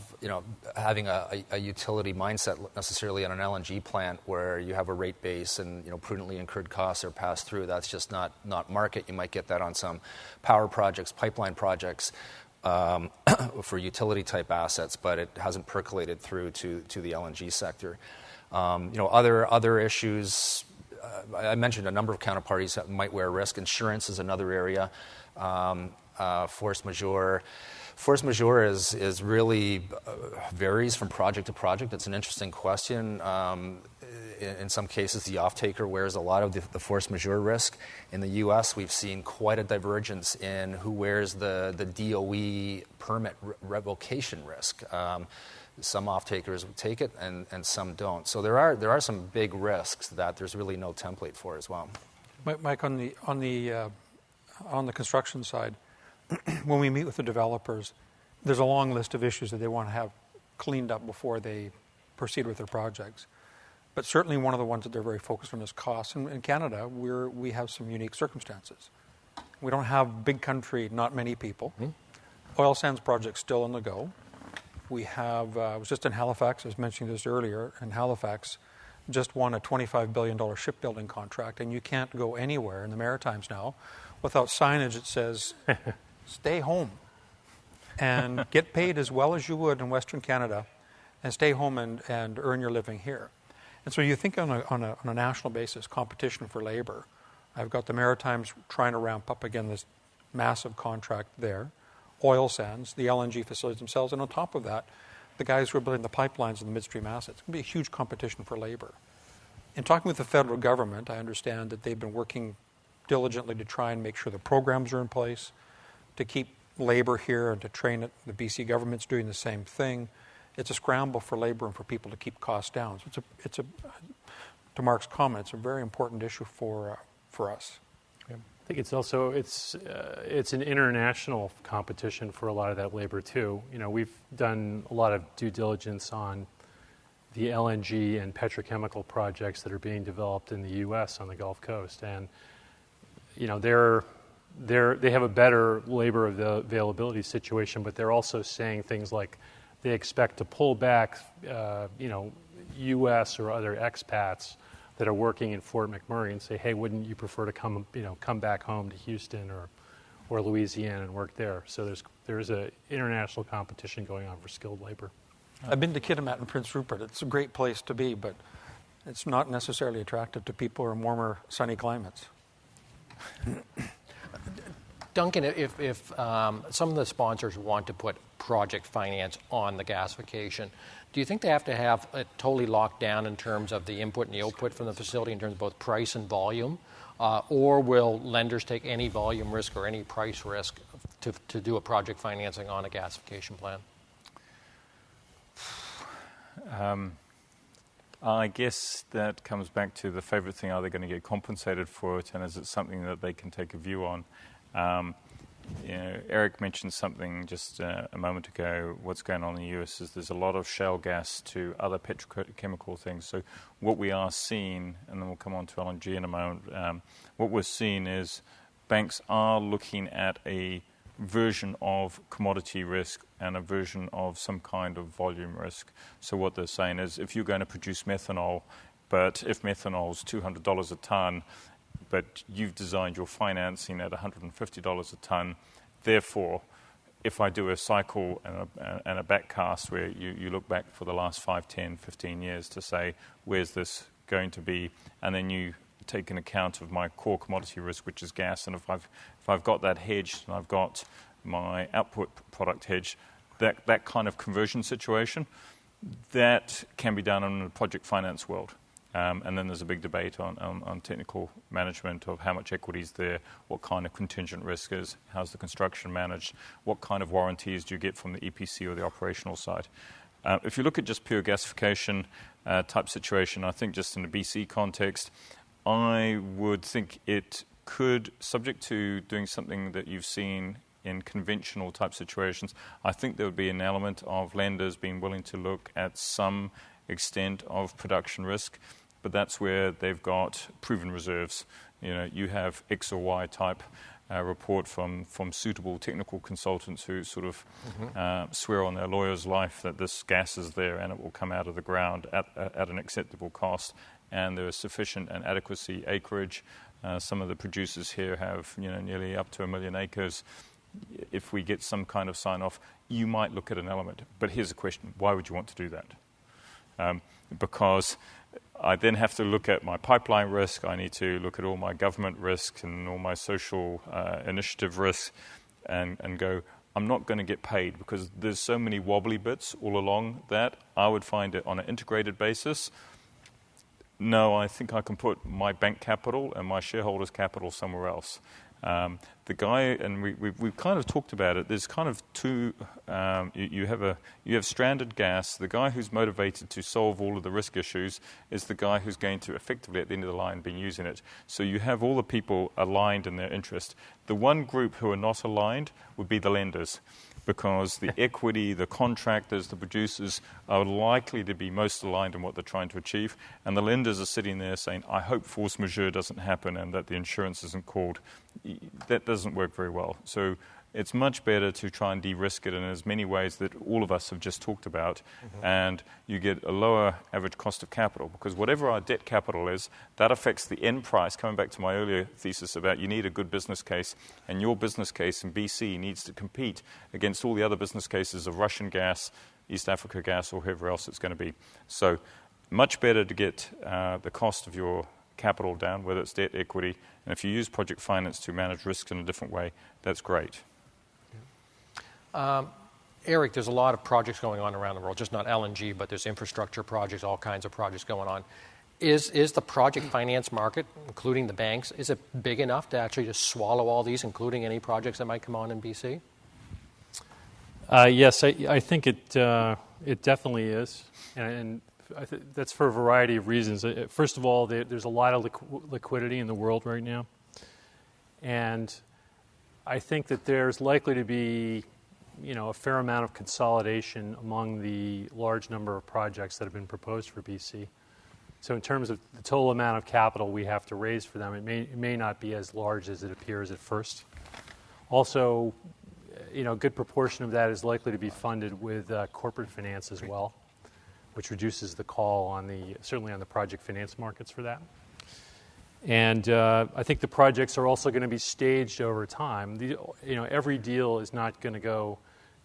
having a utility mindset necessarily on an LNG plant where you have a rate base and, prudently incurred costs are passed through. That's just not market. You might get that on some power projects, pipeline projects, for utility type assets, but it hasn't percolated through to the LNG sector. Other issues, I mentioned a number of counterparties that might wear risk. Insurance is another area. Force majeure. Force majeure is really varies from project to project. It's an interesting question. In some cases, the off-taker wears a lot of the force majeure risk. In the U.S., we've seen quite a divergence in who wears the DOE permit revocation risk. Some off-takers take it, and some don't. So there are some big risks that there's really no template for as well.
Mike, on the construction side, when we meet with the developers, there's a long list of issues that they want to have cleaned up before they proceed with their projects. But certainly one of the ones that they're very focused on is costs. And in Canada, we have some unique circumstances. We don't have big country, not many people. Oil sands projects still on the go. We have, I was just in Halifax, I was mentioning this earlier, and Halifax just won a $25 billion shipbuilding contract, and you can't go anywhere in the Maritimes now without signage that says, stay home and get paid as well as you would in Western Canada and stay home and earn your living here. And so you think on a national basis, competition for labor. I've got the Maritimes trying to ramp up again this massive contract there. Oil sands, the LNG facilities themselves, and on top of that, the guys who are building the pipelines and the midstream assets. It's going to be a huge competition for labor. In talking with the federal government, I understand that they've been working diligently to try and make sure the programs are in place to keep labor here and to train it. The BC government's doing the same thing. It's a scramble for labor and for people to keep costs down. So to Mark's comment, it's a very important issue for us.
I think it's also it's an international competition for a lot of that labor too. We've done a lot of due diligence on the LNG and petrochemical projects that are being developed in the U.S. on the Gulf Coast, and they have a better labor availability situation, but they're also saying things like they expect to pull back, U.S. or other expats that are working in Fort McMurray and say, hey, wouldn't you prefer to come back home to Houston or Louisiana and work there? So there's an international competition going on for skilled labor.
I've been to Kitimat and Prince Rupert. It's a great place to be, but it's not necessarily attractive to people who are in warmer, sunny climates.
Duncan, if some of the sponsors want to put project finance on the gasification, do you think they have to have it totally locked down in terms of the input and the output from the facility in terms of both price and volume? Or will lenders take any volume risk or any price risk to do a project financing on a gasification plant?
I guess that comes back to the favorite thing: are they going to get compensated for it, and is it something that they can take a view on? Eric mentioned something just a moment ago. What's going on in the US is there's a lot of shale gas to other petrochemical things. So what we are seeing, and then we'll come on to LNG in a moment, what we're seeing is banks are looking at a version of commodity risk and a version of some kind of volume risk. So what they're saying is, if you're going to produce methanol, but if methanol is $200 a ton, but you've designed your financing at $150 a ton, therefore, if I do a cycle and a backcast where you look back for the last 5, 10, 15 years to say, where's this going to be, and then you take an account of my core commodity risk, which is gas, and if I've got that hedged and I've got my output product hedged, that kind of conversion situation, that can be done in the project finance world. And then there's a big debate on technical management of how much equity is there, what kind of contingent risk is, how's the construction managed, what kind of warranties do you get from the EPC or the operational side. If you look at just pure gasification type situation, I think just in the BC context, I would think it could, subject to doing something that you've seen in conventional type situations, I think there would be an element of lenders being willing to look at some extent of production risk, but that's where they've got proven reserves. You have X or Y type report from suitable technical consultants who sort of swear on their lawyer's life that this gas is there and it will come out of the ground at an acceptable cost, and there is sufficient and adequacy acreage. Some of the producers here have nearly up to 1 million acres. If we get some kind of sign-off, you might look at an element. But here's the question: why would you want to do that? Because I then have to look at my pipeline risk. I need to look at all my government risks and all my social initiative risks and go, I'm not going to get paid because there's so many wobbly bits all along that I would find it on an integrated basis. No, I think I can put my bank capital and my shareholders' capital somewhere else. The guy, and we've kind of talked about it, there's kind of two, you have stranded gas. The guy who's motivated to solve all of the risk issues is the guy who's going to effectively at the end of the line be using it. So you have all the people aligned in their interest. The one group who are not aligned would be the lenders, because the equity, the contractors, the producers are likely to be most aligned in what they're trying to achieve. And the lenders are sitting there saying, I hope force majeure doesn't happen and that the insurance isn't called. That doesn't work very well. So it's much better to try and de-risk it in as many ways that all of us have just talked about, and you get a lower average cost of capital, because whatever our debt capital is, that affects the end price. Coming back to my earlier thesis about you need a good business case, and your business case in BC needs to compete against all the other business cases of Russian gas, East Africa gas, or whoever else it's going to be. So much better to get the cost of your capital down, whether it's debt, equity, and if you use project finance to manage risks in a different way, that's great.
Eric, there's a lot of projects going on around the world, just not LNG, but there's infrastructure projects, all kinds of projects going on. Is the project finance market, including the banks, is it big enough to actually just swallow all these, including any projects that might come on in BC?
Yes, I think it definitely is, and that's for a variety of reasons. First of all, there's a lot of liquidity in the world right now, and I think that there's likely to be, a fair amount of consolidation among the large number of projects that have been proposed for BC. So in terms of the total amount of capital we have to raise for them, it may not be as large as it appears at first. Also, a good proportion of that is likely to be funded with corporate finance as well, which reduces the call certainly on the project finance markets for that. And I think the projects are also going to be staged over time. Every deal is not going to go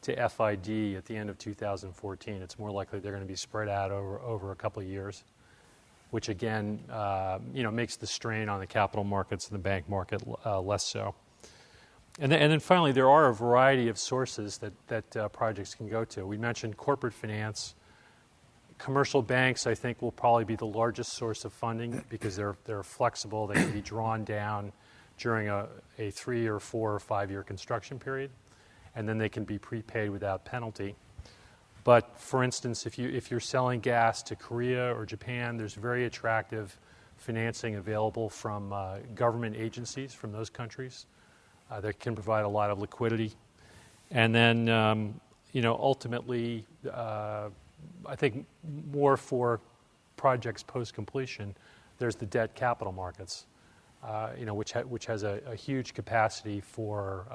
to FID at the end of 2014. It's more likely they're going to be spread out over a couple of years, which again, makes the strain on the capital markets and the bank market less so. And then finally, there are a variety of sources that projects can go to. We mentioned corporate finance. Commercial banks, I think, will probably be the largest source of funding because they're flexible. They can be drawn down during a 3 or 4 or 5 year construction period, and then they can be prepaid without penalty. But for instance, if you're selling gas to Korea or Japan, there's very attractive financing available from government agencies from those countries that can provide a lot of liquidity. And then, ultimately, I think more for projects post-completion, there's the debt capital markets, which has a huge capacity for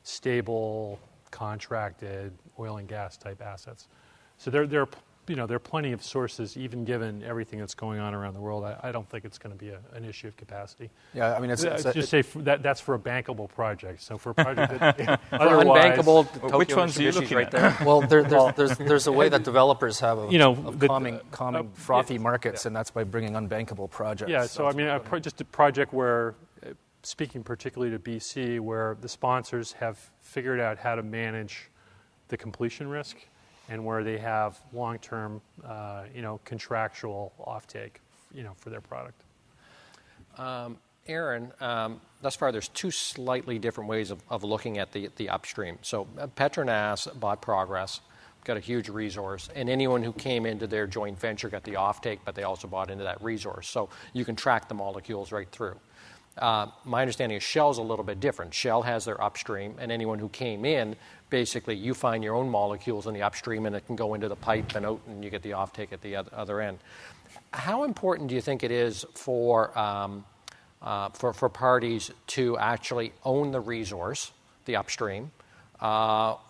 stable, contracted oil and gas type assets. So there are plenty of sources, even given everything that's going on around the world. I don't think it's going to be an issue of capacity.
Yeah, I mean,
that's for a bankable project. So for a project that
otherwise, unbankable,
which ones are you looking
right
at?
there?
Well, there's a way that developers have of calming frothy markets, and that's by bringing unbankable projects.
Yeah, so I mean, just a project where, speaking particularly to BC, where the sponsors have figured out how to manage the completion risk, and where they have long-term, contractual offtake, for their product.
Aaron, thus far there's 2 slightly different ways of looking at the upstream. So Petronas bought Progress, got a huge resource, and anyone who came into their joint venture got the offtake, but they also bought into that resource. So you can track the molecules right through. My understanding is Shell's a little bit different. Shell has their upstream, and anyone who came in, basically you find your own molecules in the upstream, and it can go into the pipe and out, and you get the offtake at the other end. How important do you think it is for parties to actually own the resource, the upstream,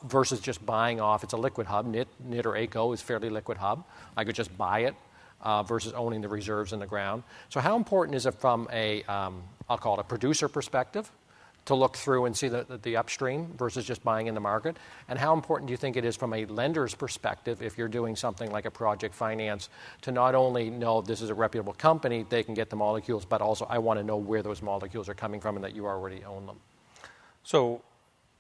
versus just buying off? It's a liquid hub. NIT or ACO is fairly liquid hub. I could just buy it versus owning the reserves in the ground. So how important is it from I'll call it a producer perspective, to look through and see the upstream versus just buying in the market? And how important do you think it is from a lender's perspective, if you're doing something like a project finance, to not only know this is a reputable company, they can get the molecules, but also I want to know where those molecules are coming from and that you already own them?
So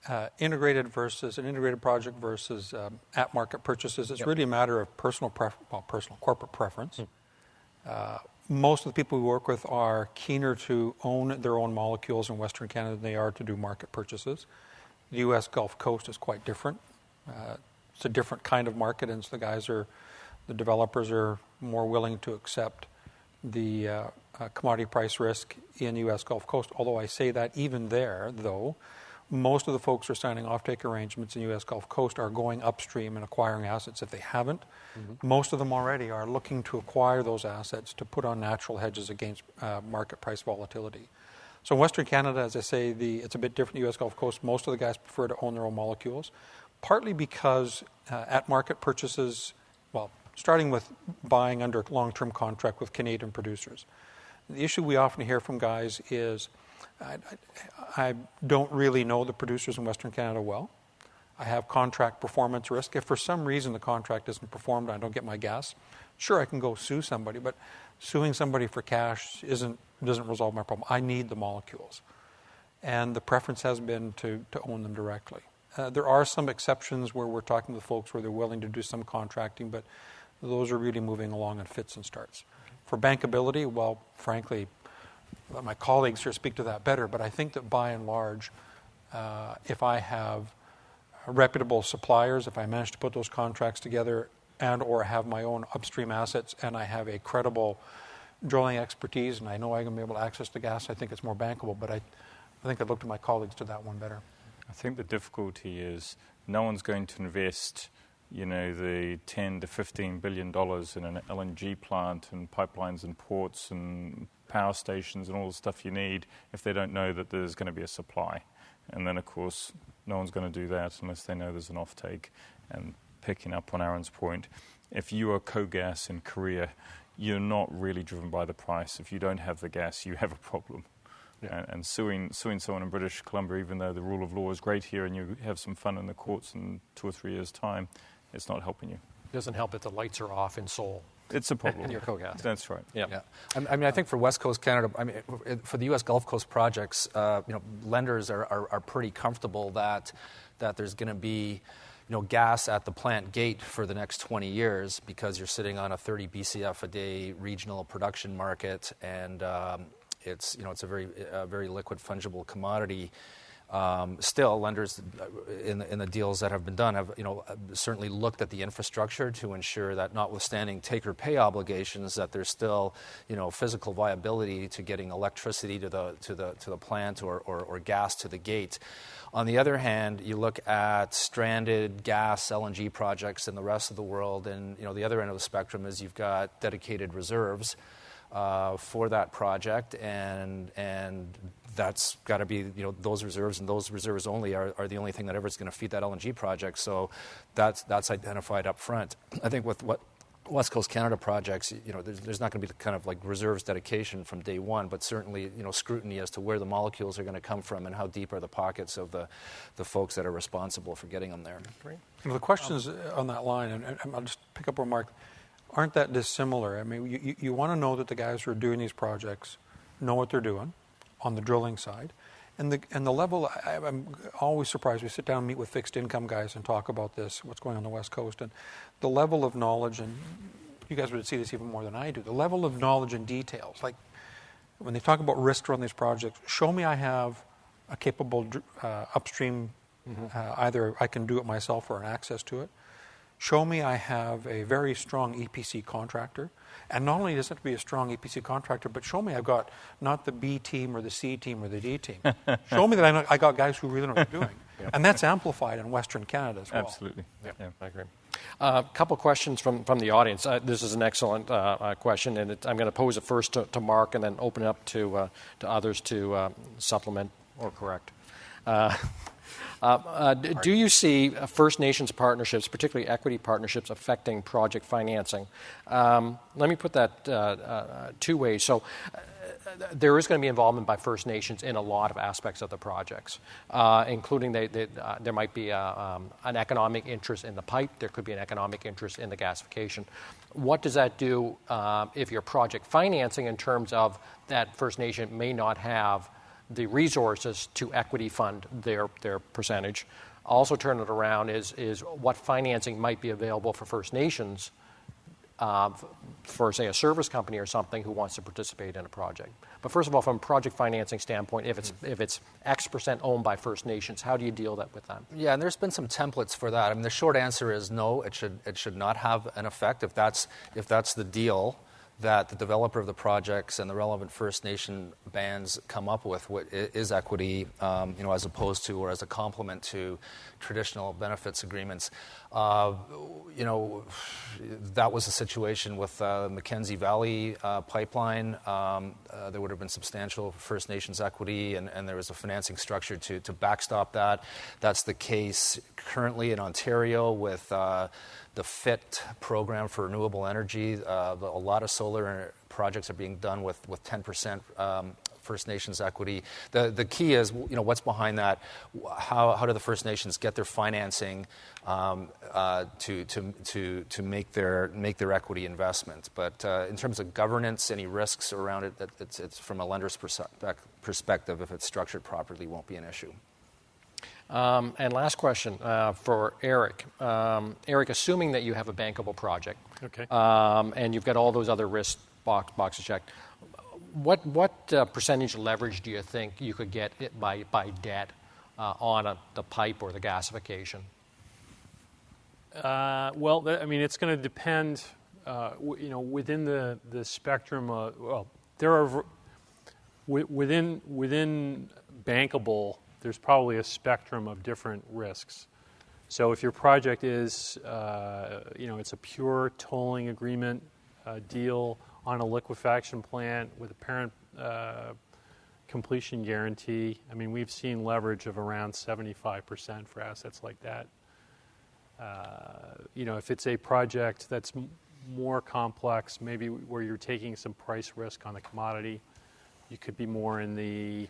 an integrated project versus at-market purchases, it's really a matter of personal corporate preference. Most of the people we work with are keener to own their own molecules in Western Canada than they are to do market purchases. The U.S. Gulf Coast is quite different. It's a different kind of market, and so the developers are more willing to accept the commodity price risk in U.S. Gulf Coast. Although I say that even there, though, most of the folks who are signing offtake arrangements in U.S. Gulf Coast are going upstream and acquiring assets. If they haven't, most of them already are looking to acquire those assets to put on natural hedges against market price volatility. So in Western Canada, as I say, it's a bit different in U.S. Gulf Coast. Most of the guys prefer to own their own molecules, partly because at-market purchases, starting with buying under long-term contract with Canadian producers. The issue we often hear from guys is, I don't really know the producers in Western Canada well. I have contract performance risk. If for some reason the contract isn't performed, I don't get my gas, sure, I can go sue somebody, but suing somebody for cash doesn't resolve my problem. I need the molecules. And the preference has been to own them directly. There are some exceptions where we're talking with folks where they're willing to do some contracting, but those are really moving along in fits and starts. For bankability, well, frankly, my colleagues here speak to that better, but I think that by and large, if I have reputable suppliers, if I manage to put those contracts together and or have my own upstream assets and I have a credible drilling expertise and I know I'm going to be able to access the gas, I think it's more bankable, but I think I'd look to my colleagues to that one better.
I think the difficulty is no one's going to invest, the $10 to $15 billion in an LNG plant and pipelines and ports and power stations and all the stuff you need if they don't know that there's going to be a supply. And then, of course, no one's going to do that unless they know there's an offtake. And picking up on Aaron's point, if you are co-gas in Korea, you're not really driven by the price. If you don't have the gas, you have a problem. Yeah. And suing someone in British Columbia, even though the rule of law is great here and you have some fun in the courts in 2 or 3 years' time, it's not helping you.
It doesn't help that the lights are off in Seoul.
It's a problem.
In your co-gas.
That's right.
Yeah. I think for West Coast Canada, for the U.S. Gulf Coast projects, lenders are pretty comfortable that there's going to be, gas at the plant gate for the next 20 years because you're sitting on a 30 BCF a day regional production market, and it's a very liquid fungible commodity. Still, lenders in the deals that have been done have certainly looked at the infrastructure to ensure that, notwithstanding take-or-pay obligations, that there's still physical viability to getting electricity to the plant or gas to the gate. On the other hand, you look at stranded gas LNG projects in the rest of the world, and the other end of the spectrum is you've got dedicated reserves for that project, and that's got to be, those reserves and those reserves only are the only thing that ever is going to feed that LNG project. So that's identified up front. I think with what West Coast Canada projects, there's not going to be the kind of like reserves dedication from day one, but certainly, scrutiny as to where the molecules are going to come from and how deep are the pockets of the folks that are responsible for getting them there.
Great.
The questions on that line, and I'll just pick up on Mark, aren't that dissimilar. I mean, you want to know that the guys who are doing these projects know what they're doing on the drilling side. And the level, I'm always surprised. We sit down and meet with fixed income guys and talk about this, what's going on the West Coast. And the level of knowledge, and you guys would see this even more than I do, the level of knowledge and details. Like when they talk about risk on these projects, show me I have a capable upstream, either I can do it myself or an access to it. Show me I have a very strong EPC contractor. And not only does it have to be a strong EPC contractor, but show me I've got not the B team or the C team or the D team. Show me that I got guys who really know what they're doing. Yep. And that's amplified in Western Canada as well.
Absolutely.
Yeah, I agree. A couple questions from the audience. This is an excellent question, and I'm going to pose it first to Mark and then open it up to others to supplement or correct. Do you see First Nations partnerships, particularly equity partnerships, affecting project financing? Let me put that 2 ways. So there is going to be involvement by First Nations in a lot of aspects of the projects, including there might be an economic interest in the pipe. There could be an economic interest in the gasification. What does that do if you're project financing in terms of that First Nation may not have the resources to equity fund their percentage? Also turn it around is what financing might be available for First Nations for, say, a service company or something who wants to participate in a project. But first of all, from a project financing standpoint, if it's X% owned by First Nations, how do you deal with that?
Yeah, and there's been some templates for that. I mean, the short answer is no. It should not have an effect if that's the deal that the developer of the projects and the relevant First Nation bands come up with, what is equity, as opposed to or as a complement to traditional benefits agreements. That was the situation with Mackenzie Valley pipeline. There would have been substantial First Nations equity, and there was a financing structure to backstop that. That's the case currently in Ontario with the FIT program for renewable energy. A lot of solar projects are being done with 10% First Nations equity. The key is, what's behind that? How do the First Nations get their financing to make their equity investment? But in terms of governance, any risks around it, it's from a lender's perspective, if it's structured properly, won't be an issue.
And last question for Eric. Eric, assuming that you have a bankable project,
Okay.
And you've got all those other risk boxes checked, what percentage leverage do you think you could get it by debt on the pipe or the gasification?
Well, I mean, it's going to depend. Within the spectrum of there are within bankable. There's probably a spectrum of different risks. So if your project is, it's a pure tolling agreement deal on a liquefaction plant with a parent completion guarantee, I mean, we've seen leverage of around 75% for assets like that. If it's a project that's more complex, maybe where you're taking some price risk on the commodity, you could be more in the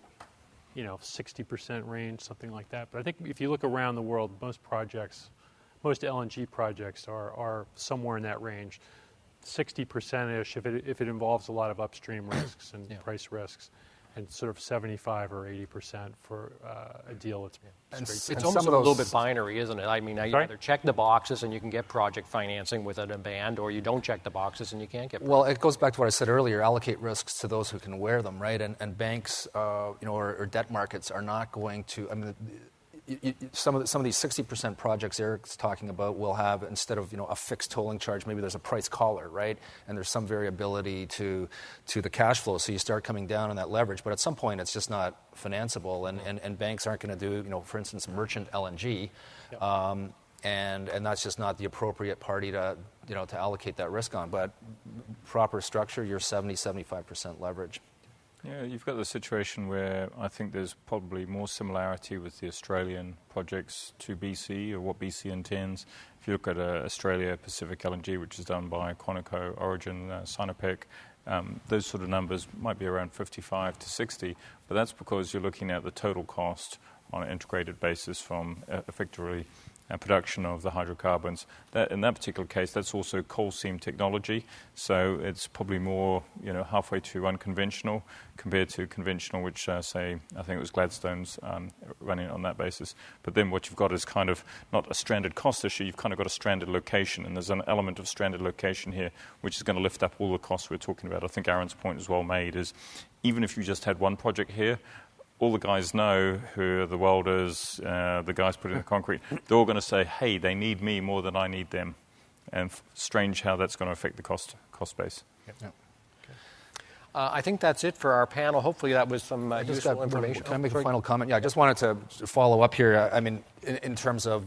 60% range, something like that. But I think if you look around the world, most LNG projects are somewhere in that range, 60%-ish if it involves a lot of upstream risks and price risks, and sort of 75 or 80% for a deal that's straight.
It's almost a little bit binary, isn't it? I mean, you either check the boxes and you can get project financing with a band, or you don't check the boxes and you can't get.
Well, it goes back to what I said earlier: allocate risks to those who can wear them, right? And banks, or debt markets are not going to. I mean, some of these 60% projects Eric's talking about will have, instead of a fixed tolling charge, maybe there's a price collar, right? And there's some variability to the cash flow, so you start coming down on that leverage. But at some point, it's just not financeable, and banks aren't going to do, for instance, merchant LNG, and that's just not the appropriate party to allocate that risk on. But proper structure, you're 70-75% leverage.
Yeah, you've got the situation where I think there's probably more similarity with the Australian projects to BC, or what BC intends. If you look at Australia Pacific LNG, which is done by Quantico, Origin, Sinopec, those sort of numbers might be around 55 to 60, but that's because you're looking at the total cost on an integrated basis from effectively production of the hydrocarbons. In that particular case, that's also coal seam technology, so it's probably more, halfway to unconventional compared to conventional, which I think it was Gladstone's running on that basis. But then what you've got is kind of not a stranded cost issue, you've kind of got a stranded location, and there's an element of stranded location here which is going to lift up all the costs we're talking about. I think Aaron's point is well made, is even if you just had one project here, all the guys know who are the welders, the guys putting the concrete, they're all going to say, hey, they need me more than I need them. And strange how that's going to affect the cost base.
Yep. Okay. I think that's it for our panel. Hopefully that was some useful information.
Can I make a final comment? Yeah, I just wanted to follow up here. I mean, in terms of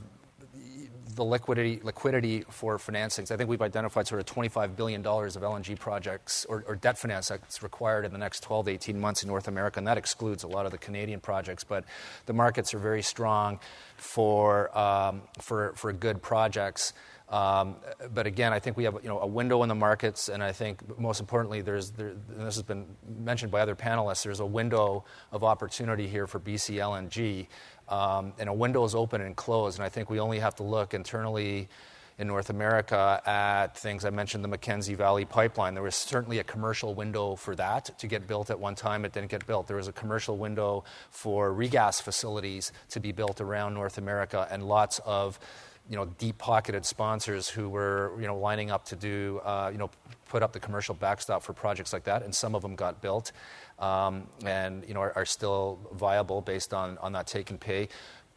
the liquidity for financings, I think we've identified sort of $25 billion of LNG projects or debt finance that's required in the next 12 to 18 months in North America, and that excludes a lot of the Canadian projects. But the markets are very strong for good projects. But again, I think we have a window in the markets, and I think most importantly, and this has been mentioned by other panelists, there's a window of opportunity here for BC LNG. And a window is open and closed, and I think we only have to look internally in North America at things. I mentioned the Mackenzie Valley Pipeline. There was certainly a commercial window for that to get built at one time. It didn't get built. There was a commercial window for regas facilities to be built around North America, and lots of deep-pocketed sponsors who were lining up to do put up the commercial backstop for projects like that, and some of them got built. And are still viable based on that take and pay.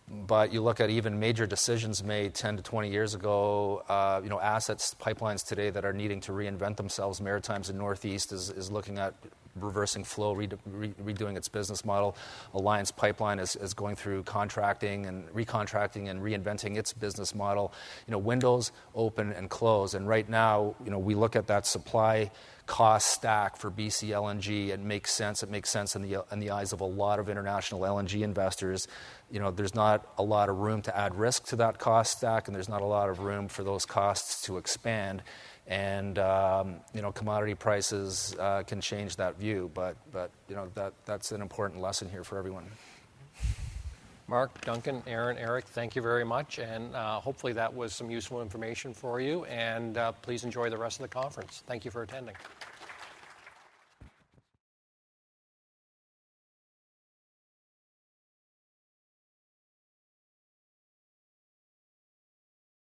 But you look at even major decisions made 10 to 20 years ago, assets, pipelines today that are needing to reinvent themselves. Maritimes in Northeast is looking at reversing flow, redoing its business model. Alliance Pipeline is going through contracting and recontracting and reinventing its business model. Windows open and close. And right now, we look at that supply cost stack for BC LNG. It makes sense. It makes sense in the eyes of a lot of international LNG investors. There's not a lot of room to add risk to that cost stack, and there's not a lot of room for those costs to expand. And commodity prices can change that view, but that's an important lesson here for everyone.
Mark, Duncan, Aaron, Eric, thank you very much, and hopefully that was some useful information for you, and please enjoy the rest of the conference. Thank you for attending.